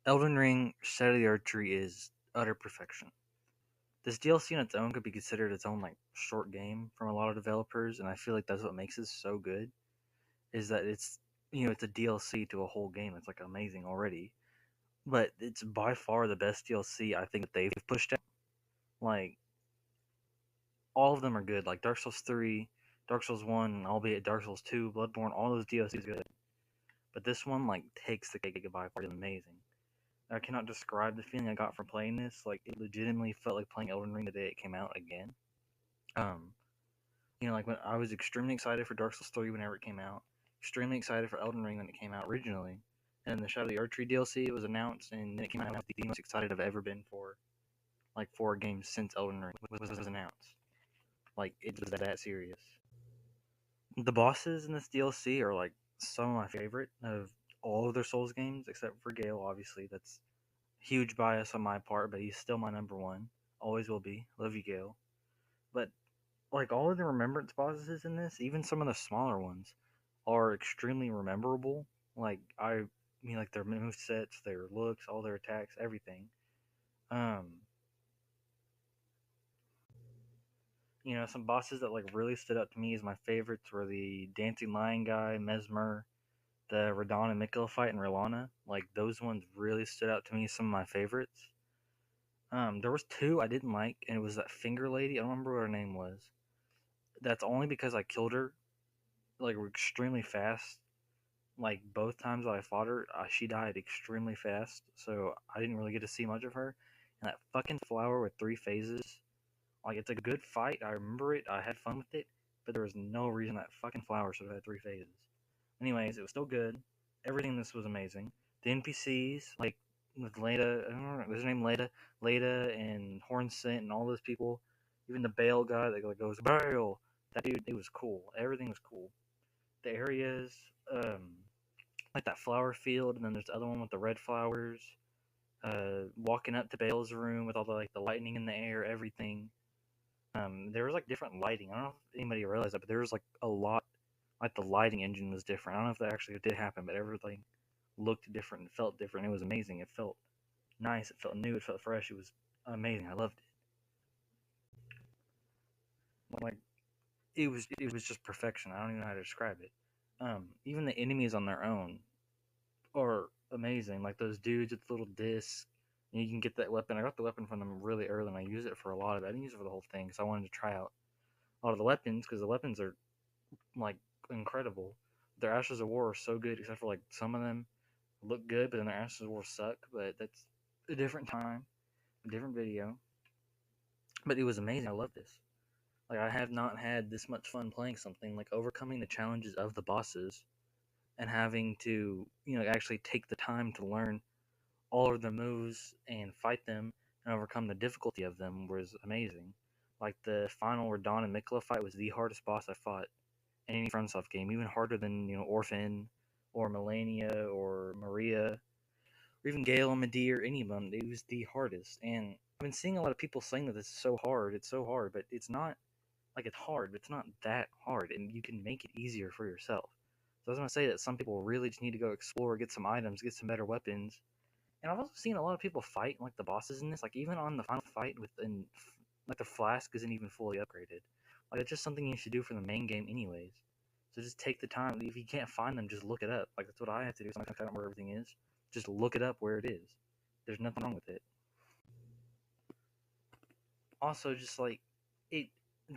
Elden Ring Shadow of the Erdtree is utter perfection. This DLC on its own could be considered its own like short game from a lot of developers, and I feel like that's what makes it so good. Is that it's a DLC to a whole game. It's like amazing already, but it's by far the best DLC I think that they've pushed out. Like all of them are good. Like Dark Souls 3, Dark Souls 1, albeit Dark Souls 2, Bloodborne, all those DLCs are good. But this one like takes the cake by far. It's amazing. I cannot describe the feeling I got from playing this. Like it legitimately felt like playing Elden Ring the day it came out again. Um, like when I was extremely excited for Dark Souls 3 whenever it came out, extremely excited for Elden Ring when it came out originally, and then the Shadow of the Erdtree DLC was announced, and then it came out. And I was the most excited I've ever been for a game since Elden Ring was announced. Like it was that serious. The bosses in this DLC are like some of my favorite of all of their Souls games, except for Gale. Obviously, that's huge bias on my part, but he's still my number one. Always will be. Love you, Gale. But like all of the remembrance bosses in this, even some of the smaller ones, are extremely rememberable. Like I mean, like their move sets, their looks, all their attacks, everything. Um, some bosses that like really stood out to me as my favorites were the Dancing Lion guy, Mesmer, the Radon and Mikula fight, and Rilana. Like those ones really stood out to me. Some of my favorites. There was two I didn't like, and it was that finger lady. I don't remember what her name was. That's only because I killed her like extremely fast. Like both times that I fought her, she died extremely fast, so I didn't really get to see much of her. And that fucking flower with three phases, like it's a good fight. I remember it. I had fun with it, but there was no reason that fucking flower should have had three phases. Anyways, it was still good. Everything in this was amazing. The NPCs, like with Leda, I don't know, was her name Leda? Leda and Hornsent and all those people. Even the Bale guy that like goes, Bale! That dude, it was cool. Everything was cool. The areas, like that flower field, and then there's the other one with the red flowers. Walking up to Bale's room with all the lightning in the air, everything. There was like different lighting. I don't know if anybody realized that, but there was like a lot. Like the lighting engine was different. I don't know if that actually did happen, but everything looked different and felt different. It was amazing. It felt nice. It felt new. It felt fresh. It was amazing. I loved it. Like it was just perfection. I don't even know how to describe it. Even the enemies on their own are amazing. Like those dudes with the little discs. And you can get that weapon. I got the weapon from them really early, and I used it for a lot of it. I didn't use it for the whole thing, because I wanted to try out a lot of the weapons, because the weapons are like incredible. Their Ashes of War are so good, except for like some of them look good, but then their Ashes of War suck. But that's a different time, a different video. But it was amazing. I love this. Like I have not had this much fun playing something like overcoming the challenges of the bosses and having to actually take the time to learn all of the moves and fight them and overcome the difficulty of them was amazing. Like the final Radon and Mikula fight was the hardest boss I fought in any FromSoft game, even harder than Orphan or Melania or Maria or even Gale and Medea or any of them. It was the hardest, and I've been seeing a lot of people saying that this is so hard. It's so hard, but it's not. Like it's hard, but it's not that hard, and you can make it easier for yourself. So I was gonna say that some people really just need to go explore, get some items, get some better weapons, and I've also seen a lot of people fight like the bosses in this. Like even on the final fight within, like the flask isn't even fully upgraded. Like it's just something you should do for the main game, anyways. So just take the time. If you can't find them, just look it up. Like that's what I have to do. Sometimes I don't know where everything is. Just look it up where it is. There's nothing wrong with it. Also, just like it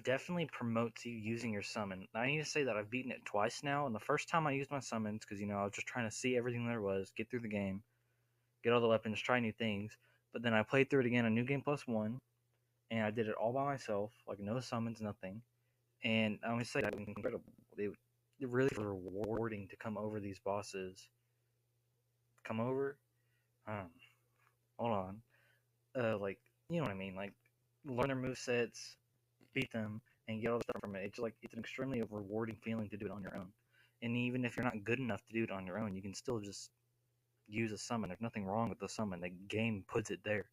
definitely promotes you using your summon. I need to say that I've beaten it twice now, and the first time I used my summons because I was just trying to see everything there was, get through the game, get all the weapons, try new things. But then I played through it again, a new game plus one, and I did it all by myself, like no summons, nothing. And I would say that was incredible. It really rewarding to come over these bosses. Come over, um, hold on, like you know what I mean, like learn their move sets, beat them, and get all the stuff from it. It's an extremely rewarding feeling to do it on your own. And even if you're not good enough to do it on your own, you can still just use a summon. There's nothing wrong with the summon. The game puts it there,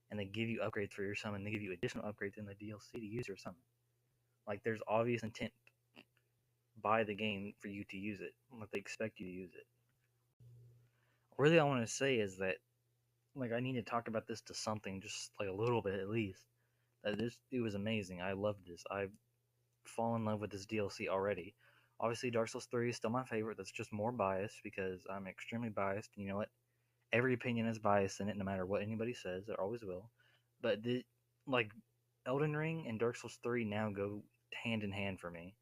and they give you upgrades for your summon. They give you additional upgrades in the DLC to use your summon. Like there's obvious intent by the game for you to use it. Like they expect you to use it. Really, all I want to say is that like I need to talk about this to something, just like a little bit at least. That this it was amazing. I loved this. I fall in love with this DLC already. Obviously, Dark Souls 3 is still my favorite. That's just more biased because I'm extremely biased. And you know what? Every opinion is biased in it, no matter what anybody says. There always will. But like Elden Ring and Dark Souls 3 now go hand in hand for me.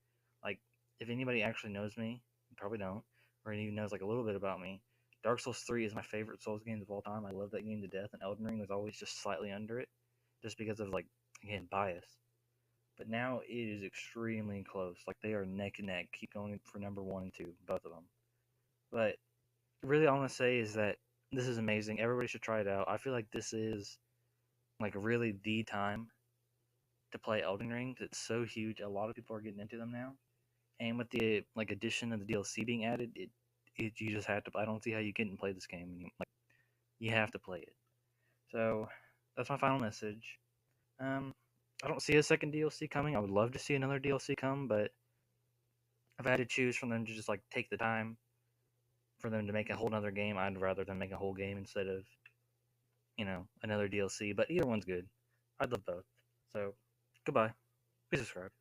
Like, if anybody actually knows me, probably don't, or even knows like a little bit about me, Dark Souls 3 is my favorite Souls games of all time. I love that game to death, and Elden Ring was always just slightly under it, just because of like again bias. But now it is extremely close. Like they are neck and neck. Keep going for number one and two, both of them. But really, all I want to say is that this is amazing. Everybody should try it out. I feel like this is like really the time to play Elden Ring. It's so huge. A lot of people are getting into them now, and with the like addition of the DLC being added, it you just have to. I don't see how you couldn't play this game. Like you have to play it. So that's my final message. Um, I don't see a second DLC coming. I would love to see another DLC come, but if I had to choose from them to just like take the time for them to make a whole other game, I'd rather them make a whole game instead of another DLC. But either one's good. I'd love both. So goodbye. Please subscribe.